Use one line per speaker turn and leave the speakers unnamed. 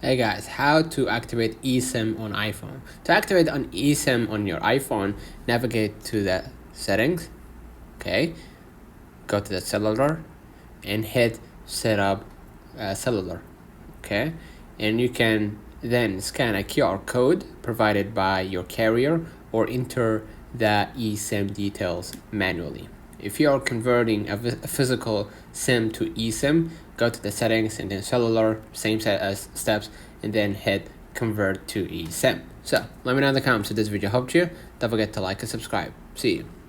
Hey guys, how to activate eSIM on iPhone. To activate an eSIM on your iPhone, navigate to the settings, okay? Go to the cellular and hit setup cellular, okay? And you can then scan a QR code provided by your carrier or enter the eSIM details manually. If you are converting a physical SIM to eSIM, go to the settings and then cellular, same set as steps, and then hit convert to eSIM. So let me know in the comments if this video helped you. Don't forget to like and subscribe. See you.